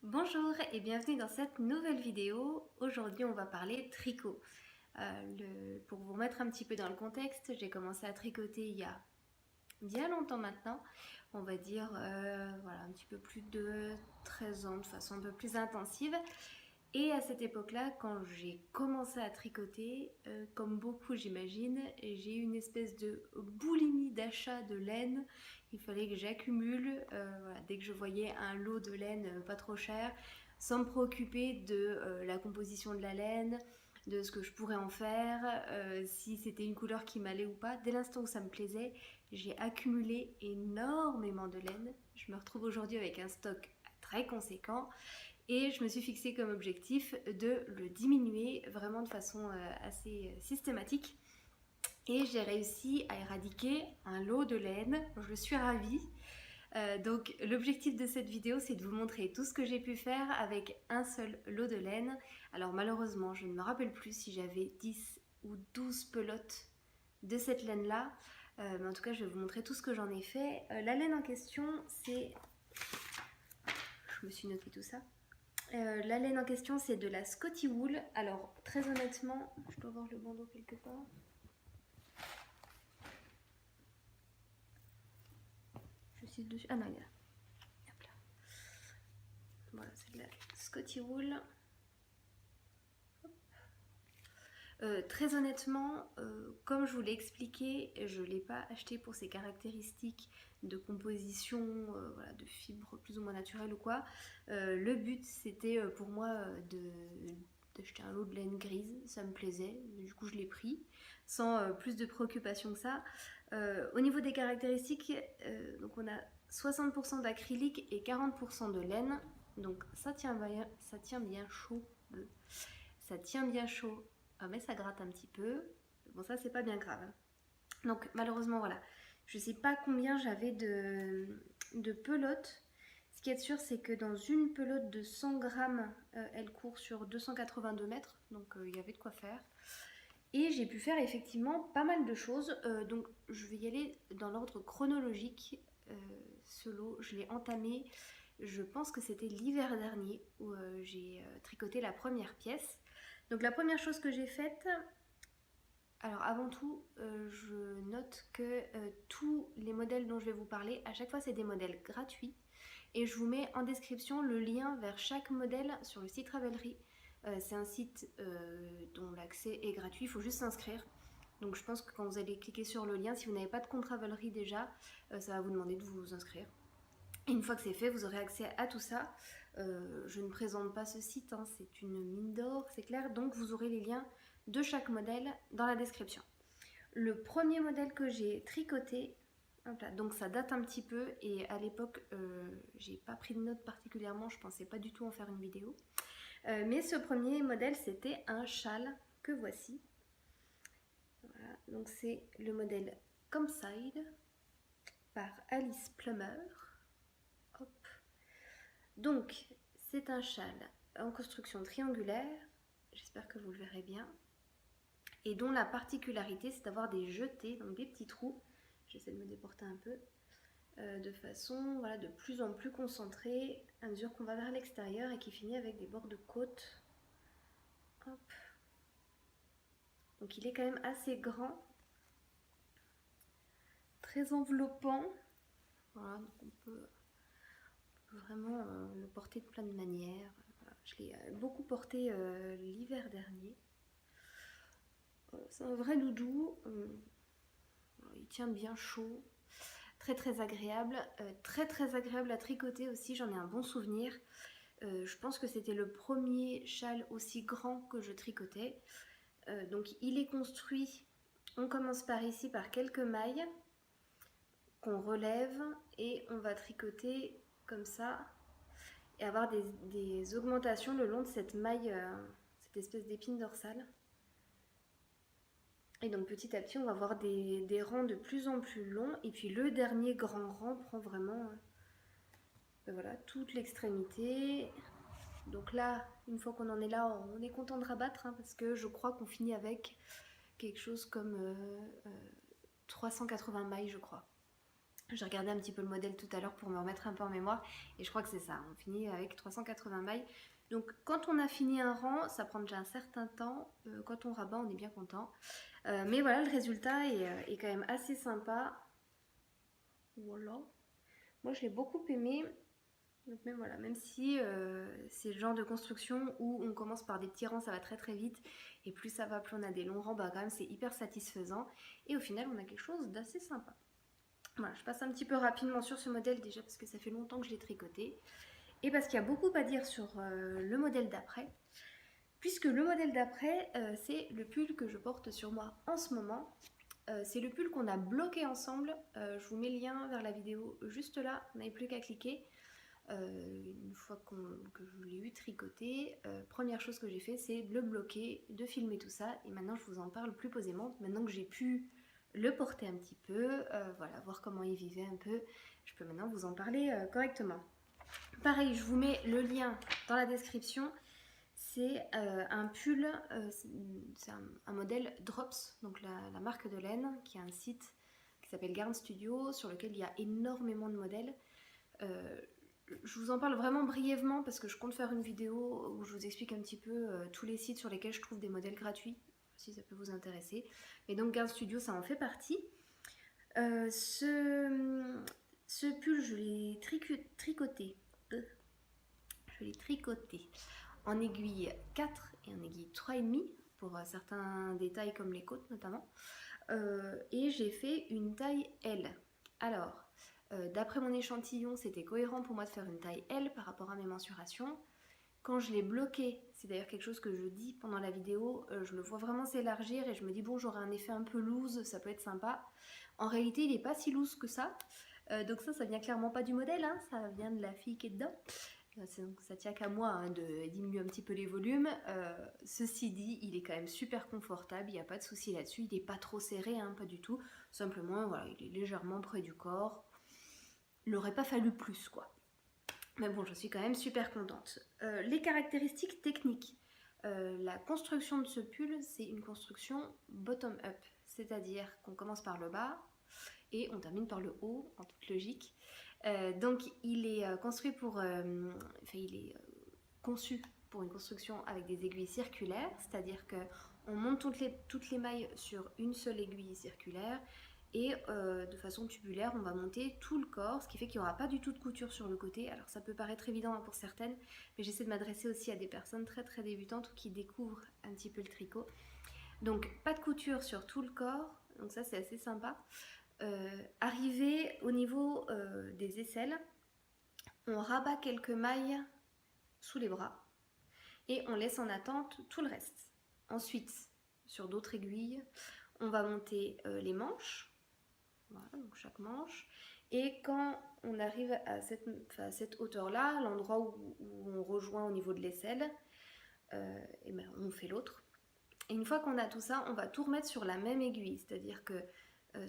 Bonjour et bienvenue dans cette nouvelle vidéo. Aujourd'hui on va parler tricot. Pour vous remettre un petit peu dans le contexte, j'ai commencé à tricoter il y a bien longtemps maintenant, on va dire voilà, un petit peu plus de 13 ans de façon un peu plus intensive. Et à cette époque-là, quand j'ai commencé à tricoter, comme beaucoup j'imagine, j'ai eu une espèce de boulimie d'achat de laine. Il fallait que j'accumule, voilà, dès que je voyais un lot de laine pas trop cher, sans me préoccuper de la composition de la laine, de ce que je pourrais en faire, si c'était une couleur qui m'allait ou pas. Dès l'instant où ça me plaisait, j'ai accumulé énormément de laine. Je me retrouve aujourd'hui avec un stock très conséquent. Et je me suis fixé comme objectif de le diminuer vraiment de façon assez systématique. Et j'ai réussi à éradiquer un lot de laine. Je suis ravie. Donc l'objectif de cette vidéo, c'est de vous montrer tout ce que j'ai pu faire avec un seul lot de laine. Alors malheureusement, je ne me rappelle plus si j'avais 10 ou 12 pelotes de cette laine-là. Mais en tout cas, je vais vous montrer tout ce que j'en ai fait. La laine en question, c'est... Je me suis noté tout ça. La laine en question, c'est de la Scotty Wool. Alors, très honnêtement, je dois avoir le bandeau quelque part. Je suis dessus. Ah non, il est là. Hop là. Voilà, c'est de la Scotty Wool. Très honnêtement, comme je vous l'ai expliqué, je ne l'ai pas acheté pour ses caractéristiques de composition, voilà, de fibres plus ou moins naturelles ou quoi. Le but c'était pour moi d'acheter un lot de laine grise, ça me plaisait, du coup je l'ai pris, sans plus de préoccupation que ça. Au niveau des caractéristiques, donc on a 60% d'acrylique et 40% de laine, donc ça tient bien chaud. Ça tient bien chaud. Ah, mais ça gratte un petit peu. Bon, ça, c'est pas bien grave. Donc, malheureusement, voilà. Je sais pas combien j'avais de pelotes. Ce qui est sûr, c'est que dans une pelote de 100 grammes, elle court sur 282 mètres. Donc, il y avait de quoi faire. Et j'ai pu faire effectivement pas mal de choses. Donc, je vais y aller dans l'ordre chronologique. Ce lot, je l'ai entamé. Je pense que c'était l'hiver dernier où j'ai tricoté la première pièce. Donc la première chose que j'ai faite, alors avant tout, je note que tous les modèles dont je vais vous parler, à chaque fois c'est des modèles gratuits. Et je vous mets en description le lien vers chaque modèle sur le site Ravelry. C'est un site dont l'accès est gratuit, il faut juste s'inscrire. Donc je pense que quand vous allez cliquer sur le lien, si vous n'avez pas de compte Ravelry déjà, ça va vous demander de vous inscrire. Et une fois que c'est fait, vous aurez accès à tout ça. Je ne présente pas ce site, hein, c'est une mine d'or, c'est clair. Donc vous aurez les liens de chaque modèle dans la description. Le premier modèle que j'ai tricoté, hop là, donc ça date un petit peu et à l'époque j'ai pas pris de notes particulièrement, je pensais pas du tout en faire une vidéo. Mais ce premier modèle c'était un châle que voici. Voilà, donc c'est le modèle Comside par Alice Plummer. Hop. Donc, c'est un châle en construction triangulaire, j'espère que vous le verrez bien, et dont la particularité c'est d'avoir des jetés, donc des petits trous, j'essaie de me déporter un peu, de façon voilà, de plus en plus concentrée à mesure qu'on va vers l'extérieur et qui finit avec des bords de côte. Hop. Donc il est quand même assez grand, très enveloppant, voilà, donc on peut vraiment le porter de plein de manières. Voilà, je l'ai beaucoup porté l'hiver dernier. C'est un vrai doudou, il tient bien chaud, très agréable, très agréable à tricoter aussi, j'en ai un bon souvenir. Je pense que c'était le premier châle aussi grand que je tricotais. Donc il est construit, on commence par ici par quelques mailles qu'on relève et on va tricoter comme ça et avoir des augmentations le long de cette maille, cette espèce d'épine dorsale. Et donc petit à petit on va avoir des rangs de plus en plus longs et puis le dernier grand rang prend vraiment voilà, toute l'extrémité. Donc là, une fois qu'on en est là, on est content de rabattre hein, parce que je crois qu'on finit avec quelque chose comme 380 mailles je crois. J'ai regardé un petit peu le modèle tout à l'heure pour me remettre un peu en mémoire et je crois que c'est ça, on finit avec 380 mailles. Donc quand on a fini un rang, ça prend déjà un certain temps, quand on rabat on est bien content. Mais voilà, le résultat est quand même assez sympa. Voilà. Moi je l'ai beaucoup aimé. Donc même, voilà, même si c'est le genre de construction où on commence par des petits rangs, ça va très très vite, et plus ça va, plus on a des longs rangs, bah quand même c'est hyper satisfaisant, et au final on a quelque chose d'assez sympa. Voilà, je passe un petit peu rapidement sur ce modèle déjà parce que ça fait longtemps que je l'ai tricoté, et parce qu'il y a beaucoup à dire sur le modèle d'après, puisque le modèle d'après, c'est le pull que je porte sur moi en ce moment. C'est le pull qu'on a bloqué ensemble, je vous mets le lien vers la vidéo juste là, vous n'avez plus qu'à cliquer. Une fois que je l'ai eu tricoté, première chose que j'ai fait, c'est de le bloquer, de filmer tout ça, et maintenant je vous en parle plus posément. Maintenant que j'ai pu le porter un petit peu, voilà, voir comment il vivait un peu, je peux maintenant vous en parler correctement. Pareil, je vous mets le lien dans la description. C'est un pull, c'est un modèle Drops, donc la marque de laine, qui a un site qui s'appelle Garn Studio, sur lequel il y a énormément de modèles. Je vous en parle vraiment brièvement parce que je compte faire une vidéo où je vous explique un petit peu tous les sites sur lesquels je trouve des modèles gratuits, si ça peut vous intéresser. Et donc Garn Studio, ça en fait partie. Ce pull, je l'ai tricoté. Je l'ai tricoté en aiguille 4 et en aiguille 3,5 pour certains détails comme les côtes notamment. Et j'ai fait une taille L. Alors, d'après mon échantillon, c'était cohérent pour moi de faire une taille L par rapport à mes mensurations. Quand je l'ai bloqué, c'est d'ailleurs quelque chose que je dis pendant la vidéo, je le vois vraiment s'élargir et je me dis bon, j'aurai un effet un peu loose, ça peut être sympa. En réalité, il n'est pas si loose que ça. Donc ça vient clairement pas du modèle, hein, ça vient de la fille qui est dedans. Donc ça tient qu'à moi hein, de diminuer un petit peu les volumes. Ceci dit, il est quand même super confortable, il n'y a pas de souci là-dessus. Il n'est pas trop serré, hein, pas du tout. Simplement, voilà, il est légèrement près du corps. Il n'aurait pas fallu plus, quoi. Mais bon, je suis quand même super contente. Les caractéristiques techniques. La construction de ce pull, c'est une construction bottom-up. C'est-à-dire qu'on commence par le bas et on termine par le haut, en toute logique. Donc il est construit pour... il est conçu pour une construction avec des aiguilles circulaires, c'est-à-dire qu'on monte toutes les mailles sur une seule aiguille circulaire et de façon tubulaire, on va monter tout le corps, ce qui fait qu'il n'y aura pas du tout de couture sur le côté. Alors ça peut paraître évident pour certaines, mais j'essaie de m'adresser aussi à des personnes très très débutantes ou qui découvrent un petit peu le tricot. Donc pas de couture sur tout le corps, donc ça c'est assez sympa. Arrivé au niveau des aisselles, on rabat quelques mailles sous les bras et on laisse en attente tout le reste. Ensuite, sur d'autres aiguilles, on va monter les manches, voilà, donc chaque manche, et quand on arrive à cette hauteur-là, l'endroit où on rejoint au niveau de l'aisselle, et ben, on fait l'autre. Et une fois qu'on a tout ça, on va tout remettre sur la même aiguille, c'est-à-dire que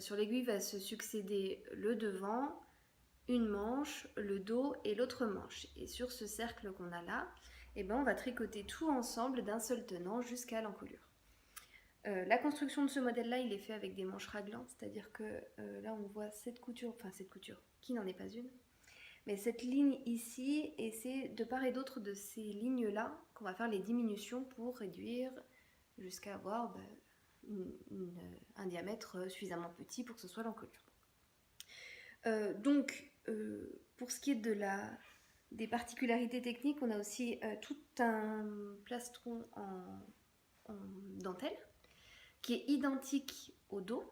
sur l'aiguille va se succéder le devant, une manche, le dos et l'autre manche. Et sur ce cercle qu'on a là, eh ben, on va tricoter tout ensemble d'un seul tenant jusqu'à l'encolure. La construction de ce modèle-là, il est fait avec des manches raglan, c'est-à-dire que là on voit cette couture, qui n'en est pas une, mais cette ligne ici, et c'est de part et d'autre de ces lignes-là qu'on va faire les diminutions pour réduire jusqu'à avoir un diamètre suffisamment petit pour que ce soit l'encolure. Pour ce qui est des particularités techniques, on a aussi tout un plastron en dentelle qui est identique au dos,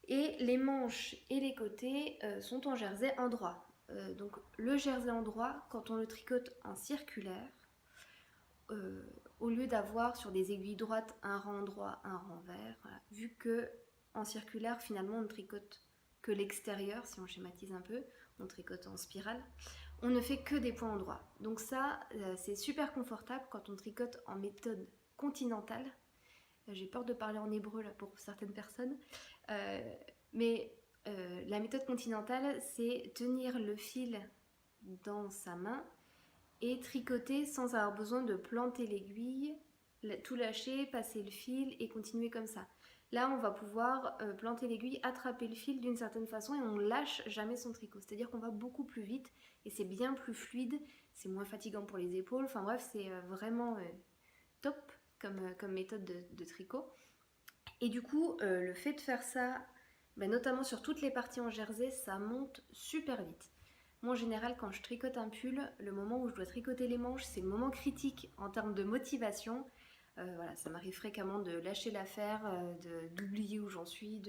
et les manches et les côtés sont en jersey endroit. Donc le jersey endroit, quand on le tricote en circulaire, au lieu d'avoir sur des aiguilles droites un rang droit, un rang vert, voilà, vu que en circulaire finalement on ne tricote que l'extérieur, si on schématise un peu, on tricote en spirale, on ne fait que des points endroits. Donc ça, c'est super confortable quand on tricote en méthode continentale. J'ai peur de parler en hébreu là pour certaines personnes, mais la méthode continentale, c'est tenir le fil dans sa main et tricoter sans avoir besoin de planter l'aiguille, tout lâcher, passer le fil et continuer comme ça. Là, on va pouvoir planter l'aiguille, attraper le fil d'une certaine façon et on lâche jamais son tricot. C'est-à-dire qu'on va beaucoup plus vite et c'est bien plus fluide, c'est moins fatigant pour les épaules. Enfin bref, c'est vraiment top comme méthode de tricot. Et du coup, le fait de faire ça, ben, notamment sur toutes les parties en jersey, ça monte super vite. Moi, en général, quand je tricote un pull, le moment où je dois tricoter les manches, c'est le moment critique en termes de motivation. Voilà, ça m'arrive fréquemment de lâcher l'affaire, d'oublier où j'en suis,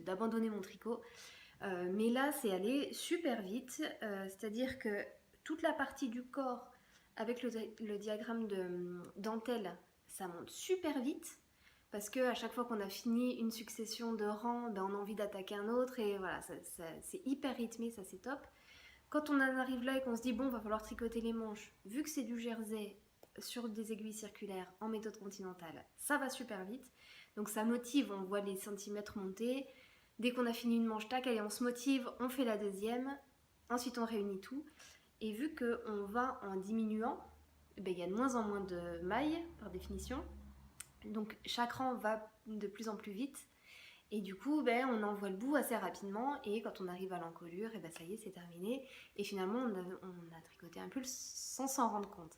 d'abandonner mon tricot. Mais là, c'est allé super vite, c'est-à-dire que toute la partie du corps avec le diagramme de dentelle, ça monte super vite. Parce que à chaque fois qu'on a fini une succession de rangs, ben on a envie d'attaquer un autre et voilà, c'est hyper rythmé, ça c'est top. Quand on en arrive là et qu'on se dit bon, va falloir tricoter les manches, vu que c'est du jersey sur des aiguilles circulaires en méthode continentale, ça va super vite. Donc ça motive, on voit les centimètres monter. Dès qu'on a fini une manche, tac, allez, on se motive, on fait la deuxième. Ensuite, on réunit tout. Et vu qu'on va en diminuant, ben, il y a de moins en moins de mailles, par définition. Donc chaque rang va de plus en plus vite. Et du coup, ben, on en voit le bout assez rapidement. Et quand on arrive à l'encolure, et ben, ça y est, c'est terminé. Et finalement, on a tricoté un pull sans s'en rendre compte.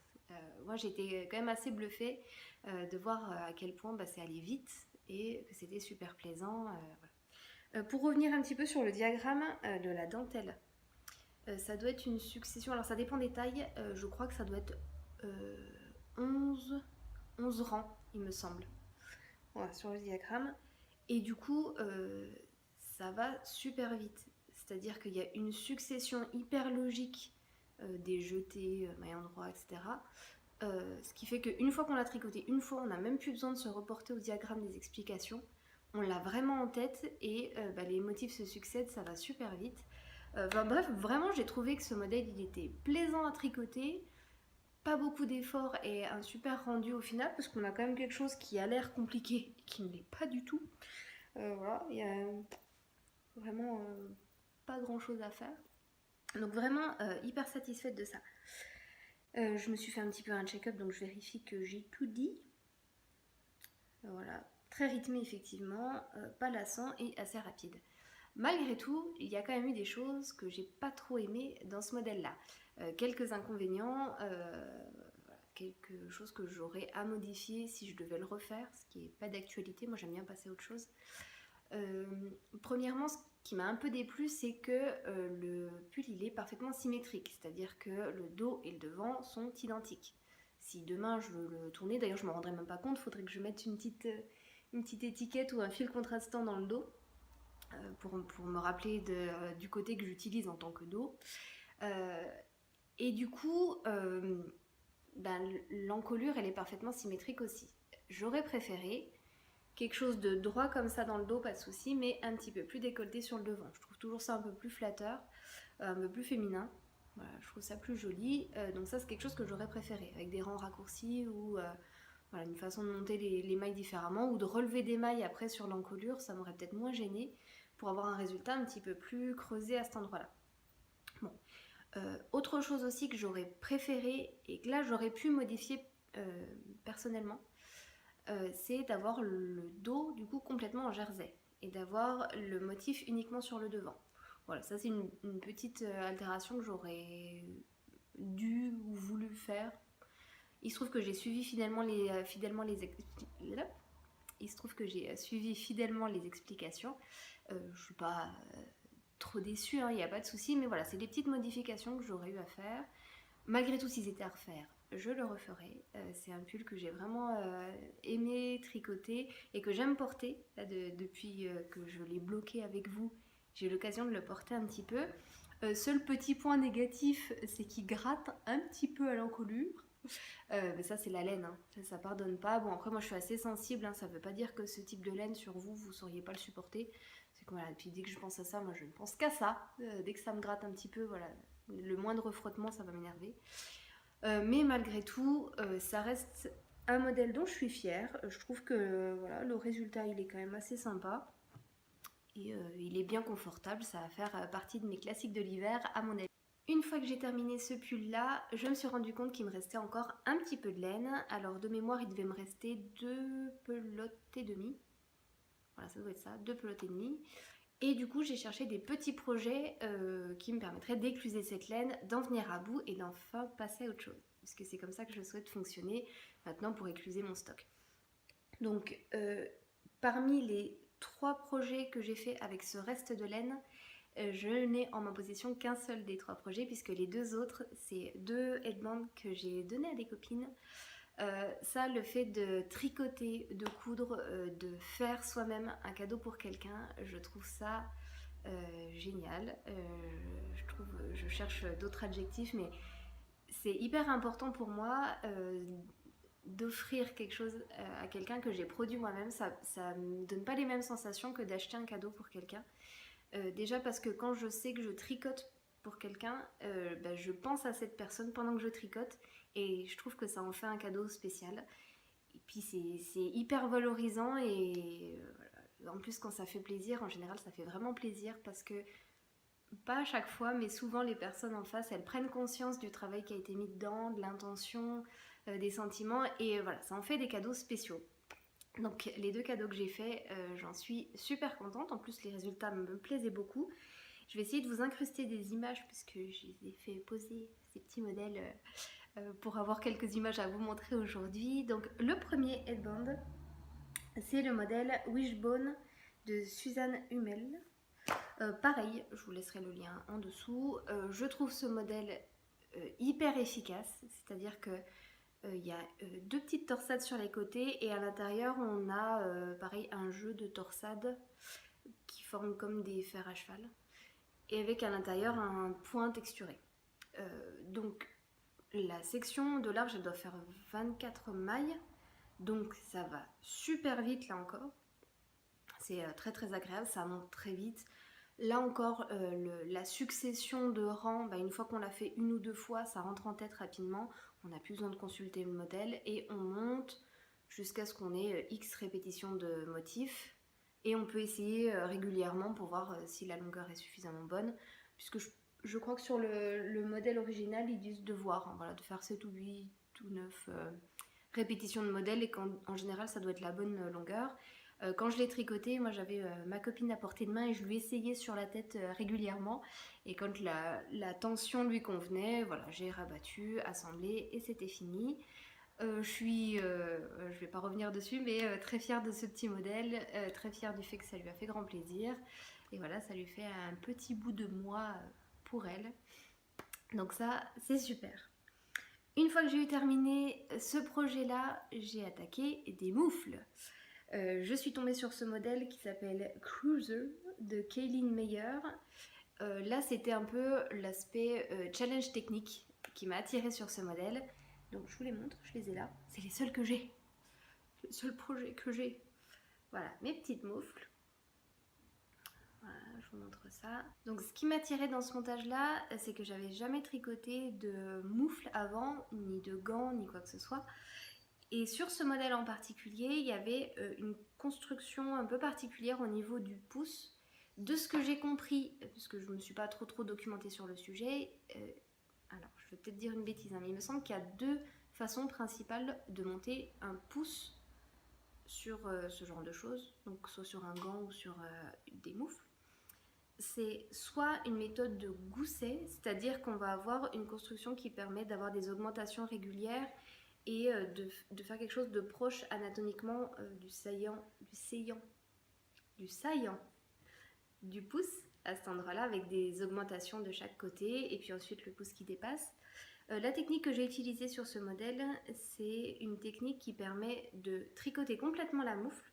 Moi, j'étais quand même assez bluffée de voir à quel point ben, c'est allé vite et que c'était super plaisant. Voilà. Pour revenir un petit peu sur le diagramme de la dentelle, ça doit être une succession. Alors, ça dépend des tailles. Je crois que ça doit être 11 rangs, il me semble. Voilà, sur le diagramme. Et du coup, ça va super vite. C'est-à-dire qu'il y a une succession hyper logique des jetés, mailles endroit, etc. Ce qui fait qu'une fois qu'on l'a tricoté, une fois, on n'a même plus besoin de se reporter au diagramme des explications. On l'a vraiment en tête et bah, les motifs se succèdent, ça va super vite. Bref, vraiment, j'ai trouvé que ce modèle, il était plaisant à tricoter, pas beaucoup d'efforts et un super rendu au final, parce qu'on a quand même quelque chose qui a l'air compliqué et qui ne l'est pas du tout. Voilà, il y a vraiment pas grand chose à faire. Donc vraiment hyper satisfaite de ça. Je me suis fait un petit peu un check-up, donc je vérifie que j'ai tout dit. Voilà, très rythmé effectivement, pas lassant et assez rapide. Malgré tout, il y a quand même eu des choses que j'ai pas trop aimées dans ce modèle-là. Quelques inconvénients, quelque chose que j'aurais à modifier si je devais le refaire, ce qui n'est pas d'actualité, moi j'aime bien passer à autre chose. Premièrement, ce qui m'a un peu déplu, c'est que le pull il est parfaitement symétrique, c'est-à-dire que le dos et le devant sont identiques. Si demain je veux le tourner, d'ailleurs je ne me rendrai même pas compte, il faudrait que je mette une petite étiquette ou un fil contrastant dans le dos pour me rappeler du côté que j'utilise en tant que dos. Et du coup, ben, l'encolure elle est parfaitement symétrique aussi. J'aurais préféré quelque chose de droit comme ça dans le dos, pas de souci, mais un petit peu plus décolleté sur le devant. Je trouve toujours ça un peu plus flatteur, un peu plus féminin. Voilà, je trouve ça plus joli. Donc ça, c'est quelque chose que j'aurais préféré, avec des rangs raccourcis ou voilà, une façon de monter les mailles différemment, ou de relever des mailles après sur l'encolure, ça m'aurait peut-être moins gêné pour avoir un résultat un petit peu plus creusé à cet endroit-là. Bon. Autre chose aussi que j'aurais préféré, et que là j'aurais pu modifier personnellement, c'est d'avoir le dos du coup complètement en jersey et d'avoir le motif uniquement sur le devant. Voilà, ça c'est une petite altération que j'aurais dû ou voulu faire. Il se trouve que j'ai suivi il se trouve que j'ai suivi fidèlement les explications. Je suis pas trop déçue, il n'y a pas de souci, mais voilà, c'est des petites modifications que j'aurais eu à faire. Malgré tout, si c'était à refaire, je le referai. C'est un pull que j'ai vraiment aimé tricoter et que j'aime porter. Là, depuis que je l'ai bloqué avec vous, j'ai eu l'occasion de le porter un petit peu. Seul petit point négatif, c'est qu'il gratte un petit peu à l'encolure. Mais ça, c'est la laine, hein. Ça pardonne pas. Bon, après, moi, je suis assez sensible, hein. Ça veut pas dire que ce type de laine sur vous, vous sauriez pas le supporter. C'est que voilà, puis dès que je pense à ça, moi, je ne pense qu'à ça. Dès que ça me gratte un petit peu, voilà, le moindre frottement, ça va m'énerver. Mais malgré tout, ça reste un modèle dont je suis fière. Je trouve que voilà, le résultat, il est quand même assez sympa. Et il est bien confortable. Ça va faire partie de mes classiques de l'hiver, à mon avis. Une fois que j'ai terminé ce pull là, je me suis rendu compte qu'il me restait encore un petit peu de laine. Alors de mémoire il devait me rester 2 pelotes et demie. Voilà, ça doit être ça, 2 pelotes et demie. Et du coup j'ai cherché des petits projets qui me permettraient d'écluser cette laine, d'en venir à bout et d'enfin passer à autre chose. Parce que c'est comme ça que je souhaite fonctionner maintenant pour écluser mon stock. Donc parmi les 3 projets que j'ai fait avec ce reste de laine, je n'ai en ma possession qu'un seul des 3 projets puisque les 2 autres, c'est 2 headbands que j'ai donné à des copines. Ça, le fait de tricoter, de coudre, de faire soi-même un cadeau pour quelqu'un, je trouve ça génial. Je cherche d'autres adjectifs, mais c'est hyper important pour moi d'offrir quelque chose à quelqu'un que j'ai produit moi-même. Ça me donne pas les mêmes sensations que d'acheter un cadeau pour quelqu'un. Déjà parce que quand je sais que je tricote pour quelqu'un, je pense à cette personne pendant que je tricote et je trouve que ça en fait un cadeau spécial. Et puis c'est hyper valorisant et en plus quand ça fait plaisir, en général ça fait vraiment plaisir parce que pas à chaque fois, mais souvent les personnes en face, elles prennent conscience du travail qui a été mis dedans, de l'intention, des sentiments et voilà, ça en fait des cadeaux spéciaux. Donc les 2 cadeaux que j'ai faits, j'en suis super contente. En plus les résultats me plaisaient beaucoup. Je vais essayer de vous incruster des images puisque je les ai fait poser ces petits modèles pour avoir quelques images à vous montrer aujourd'hui. Donc le premier headband, c'est le modèle Wishbone de Suzanne Hummel. Pareil, je vous laisserai le lien en dessous. Je trouve ce modèle hyper efficace, c'est-à-dire que il y a 2 petites torsades sur les côtés et à l'intérieur on a pareil un jeu de torsades qui forment comme des fers à cheval et avec à l'intérieur un point texturé. Donc la section de large elle doit faire 24 mailles, donc ça va super vite là encore. C'est très très agréable, ça monte très vite. Là encore, la succession de rangs, une fois qu'on l'a fait 1 ou 2 fois, ça rentre en tête rapidement. On n'a plus besoin de consulter le modèle et on monte jusqu'à ce qu'on ait X répétitions de motifs. Et on peut essayer régulièrement pour voir si la longueur est suffisamment bonne. Puisque je crois que sur le modèle original, ils disent de voir, hein, voilà, de faire 7 ou 8 ou 9 répétitions de modèle et qu'en général, ça doit être la bonne longueur. Quand je l'ai tricoté, moi j'avais ma copine à portée de main et je lui essayais sur la tête régulièrement. Et quand la tension lui convenait, voilà, j'ai rabattu, assemblé et c'était fini. Je vais pas revenir dessus, mais très fière de ce petit modèle, très fière du fait que ça lui a fait grand plaisir. Et voilà, ça lui fait un petit bout de moi pour elle. Donc ça, c'est super. Une fois que j'ai eu terminé ce projet-là, j'ai attaqué des moufles. Je suis tombée sur ce modèle qui s'appelle Cruiser de Kaylin Meyer. Là, c'était un peu l'aspect challenge technique qui m'a attirée sur ce modèle. Donc, je vous les montre, je les ai là. C'est les seuls que j'ai. Le seul projet que j'ai. Voilà, mes petites moufles. Voilà, je vous montre ça. Donc, ce qui m'attirait dans ce montage-là, c'est que j'avais jamais tricoté de moufles avant, ni de gants, ni quoi que ce soit. Et sur ce modèle en particulier, il y avait une construction un peu particulière au niveau du pouce. De ce que j'ai compris, parce que je ne me suis pas trop documentée sur le sujet, alors je vais peut-être dire une bêtise, hein, mais il me semble qu'il y a 2 façons principales de monter un pouce sur ce genre de choses, donc soit sur un gant ou sur des moufles. C'est soit une méthode de gousset, c'est-à-dire qu'on va avoir une construction qui permet d'avoir des augmentations régulières et de faire quelque chose de proche anatomiquement du saillant du pouce à cet endroit-là avec des augmentations de chaque côté et puis ensuite le pouce qui dépasse. La technique que j'ai utilisée sur ce modèle, c'est une technique qui permet de tricoter complètement la moufle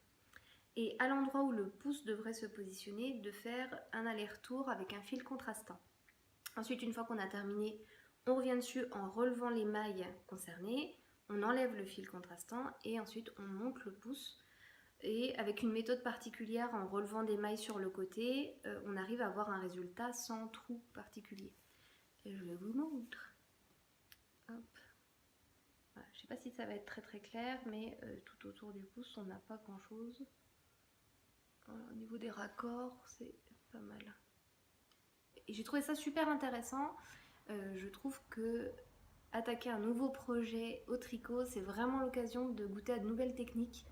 et à l'endroit où le pouce devrait se positionner, de faire un aller-retour avec un fil contrastant. Ensuite, une fois qu'on a terminé, on revient dessus en relevant les mailles concernées, on enlève le fil contrastant et ensuite on monte le pouce. Et avec une méthode particulière, en relevant des mailles sur le côté, on arrive à avoir un résultat sans trou particulier. Et je vous montre. Hop. Voilà, je ne sais pas si ça va être très clair, mais tout autour du pouce, on n'a pas grand chose. Voilà, au niveau des raccords, c'est pas mal. Et j'ai trouvé ça super intéressant je trouve que attaquer un nouveau projet au tricot, c'est vraiment l'occasion de goûter à de nouvelles techniques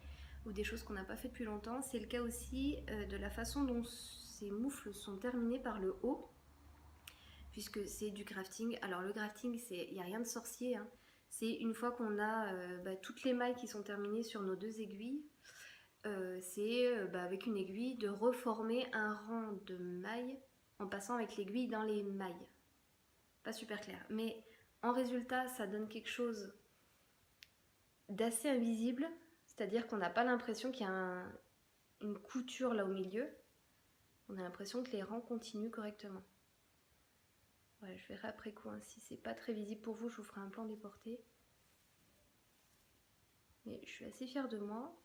ou des choses qu'on n'a pas fait depuis longtemps. C'est le cas aussi de la façon dont ces moufles sont terminées par le haut, puisque c'est du crafting. Alors le crafting, il n'y a rien de sorcier, hein. C'est une fois qu'on a toutes les mailles qui sont terminées sur nos 2 aiguilles, avec une aiguille de reformer un rang de mailles en passant avec l'aiguille dans les mailles. Pas super clair, mais en résultat ça donne quelque chose d'assez invisible, c'est-à-dire qu'on n'a pas l'impression qu'il y a une couture là au milieu, on a l'impression que les rangs continuent correctement. Ouais, je verrai après coup, hein. Si c'est pas très visible pour vous, je vous ferai un plan déporté. Mais je suis assez fière de moi.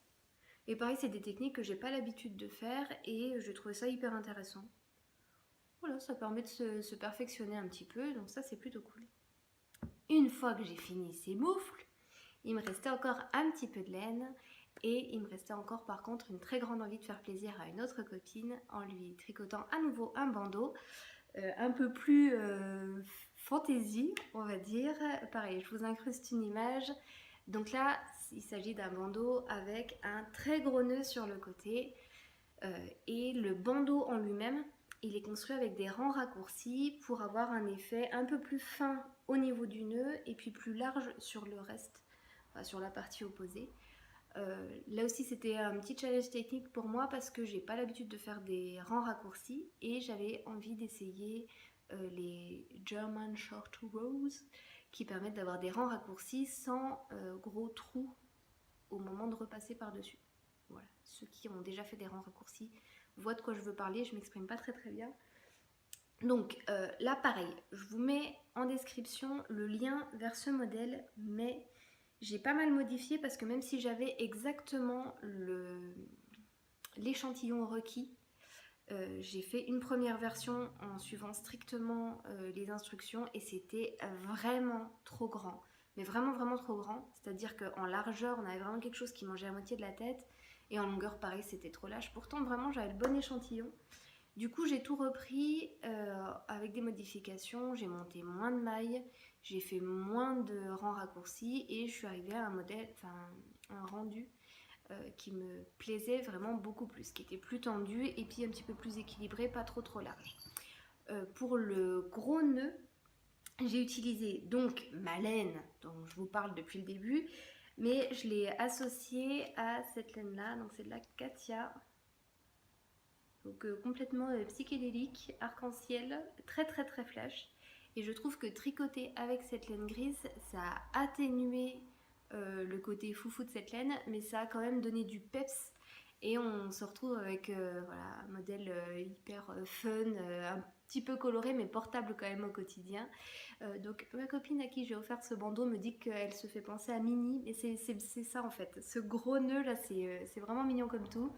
Et pareil, c'est des techniques que j'ai pas l'habitude de faire et je trouvais ça hyper intéressant. Voilà, ça permet de se perfectionner un petit peu, donc ça c'est plutôt cool. Une fois que j'ai fini ces moufles, il me restait encore un petit peu de laine et il me restait encore par contre une très grande envie de faire plaisir à une autre copine en lui tricotant à nouveau un bandeau un peu plus fantaisie, on va dire. Pareil, je vous incruste une image. Donc là, il s'agit d'un bandeau avec un très gros nœud sur le côté et le bandeau en lui-même, il est construit avec des rangs raccourcis pour avoir un effet un peu plus fin au niveau du nœud et puis plus large sur le reste, enfin, sur la partie opposée. Là aussi c'était un petit challenge technique pour moi parce que j'ai pas l'habitude de faire des rangs raccourcis et j'avais envie d'essayer les German Short Rows qui permettent d'avoir des rangs raccourcis sans gros trous au moment de repasser par dessus. Voilà, ceux qui ont déjà fait des rangs raccourcis voient de quoi je veux parler, je m'exprime pas très bien. Donc là pareil, je vous mets en description le lien vers ce modèle, mais j'ai pas mal modifié parce que même si j'avais exactement l'échantillon requis, j'ai fait une première version en suivant strictement les instructions et c'était vraiment trop grand. Mais vraiment trop grand, c'est-à-dire qu'en largeur on avait vraiment quelque chose qui mangeait la moitié de la tête et en longueur pareil c'était trop lâche. Pourtant vraiment j'avais le bon échantillon. Du coup j'ai tout repris avec des modifications, j'ai monté moins de mailles, j'ai fait moins de rangs raccourcis et je suis arrivée à un modèle, enfin un rendu qui me plaisait vraiment beaucoup plus, qui était plus tendu et puis un petit peu plus équilibré, pas trop large. Pour le gros nœud, j'ai utilisé donc ma laine dont je vous parle depuis le début, mais je l'ai associée à cette laine là, donc c'est de la Katia. Donc complètement psychédélique, arc-en-ciel, très flash. Et je trouve que tricoter avec cette laine grise, ça a atténué le côté foufou de cette laine, mais ça a quand même donné du peps. Et on se retrouve avec un modèle hyper fun, un petit peu coloré, mais portable quand même au quotidien. Donc ma copine à qui j'ai offert ce bandeau me dit qu'elle se fait penser à Minnie, mais c'est ça en fait. Ce gros nœud là, c'est vraiment mignon comme tout.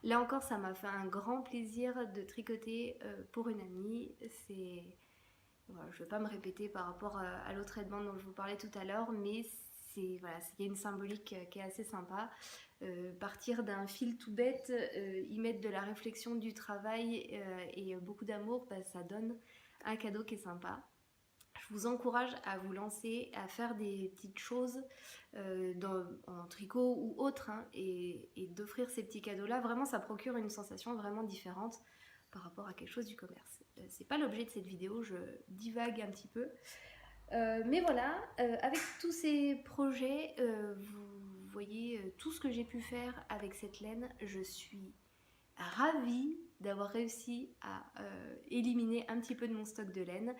Là encore, ça m'a fait un grand plaisir de tricoter pour une amie. Voilà, je ne vais pas me répéter par rapport à l'autre aide-bande dont je vous parlais tout à l'heure, mais il y a une symbolique qui est assez sympa. Partir d'un fil tout bête, y mettre de la réflexion, du travail et beaucoup d'amour, ça donne un cadeau qui est sympa. Je vous encourage à vous lancer, à faire des petites choses en tricot ou autre, hein, et d'offrir ces petits cadeaux-là. Vraiment, ça procure une sensation vraiment différente par rapport à quelque chose du commerce. C'est pas l'objet de cette vidéo, je divague un petit peu. Mais voilà, avec tous ces projets, vous voyez tout ce que j'ai pu faire avec cette laine. Je suis ravie d'avoir réussi à éliminer un petit peu de mon stock de laine.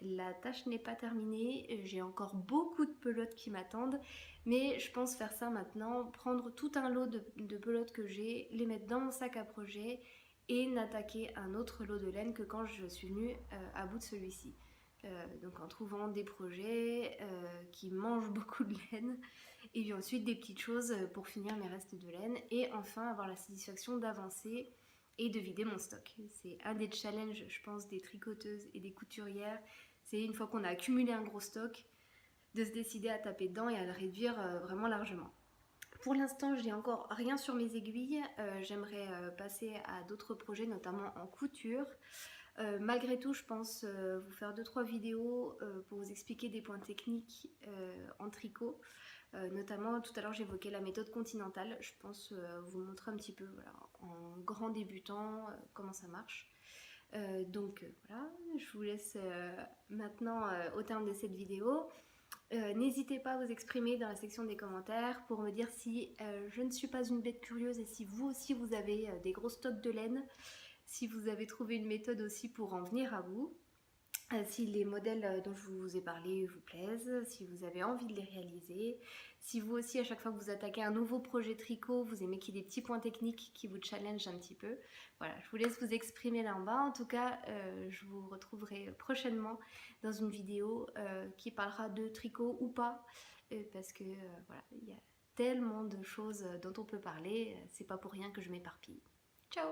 La tâche n'est pas terminée, j'ai encore beaucoup de pelotes qui m'attendent, mais je pense faire ça maintenant, prendre tout un lot de pelotes que j'ai, les mettre dans mon sac à projet et n'attaquer un autre lot de laine que quand je suis venue à bout de celui-ci. Donc en trouvant des projets qui mangent beaucoup de laine et puis ensuite des petites choses pour finir mes restes de laine et enfin avoir la satisfaction d'avancer et de vider mon stock. C'est un des challenges, je pense, des tricoteuses et des couturières. C'est une fois qu'on a accumulé un gros stock, de se décider à taper dedans et à le réduire vraiment largement. Pour l'instant, je n'ai encore rien sur mes aiguilles. J'aimerais passer à d'autres projets, notamment en couture. Malgré tout, je pense vous faire 2-3 vidéos pour vous expliquer des points techniques en tricot. Notamment, tout à l'heure j'évoquais la méthode continentale. Je pense vous montrer un petit peu voilà, en grand débutant comment ça marche. Donc voilà, je vous laisse maintenant au terme de cette vidéo. N'hésitez pas à vous exprimer dans la section des commentaires pour me dire si je ne suis pas une bête curieuse et si vous aussi vous avez des gros stocks de laine, si vous avez trouvé une méthode aussi pour en venir à vous, si les modèles dont je vous ai parlé vous plaisent, si vous avez envie de les réaliser, si vous aussi à chaque fois que vous attaquez un nouveau projet tricot, vous aimez qu'il y ait des petits points techniques qui vous challenge un petit peu. Voilà, je vous laisse vous exprimer là en bas. En tout cas, je vous retrouverai prochainement dans une vidéo qui parlera de tricot ou pas, parce que voilà, il y a tellement de choses dont on peut parler, c'est pas pour rien que je m'éparpille. Ciao!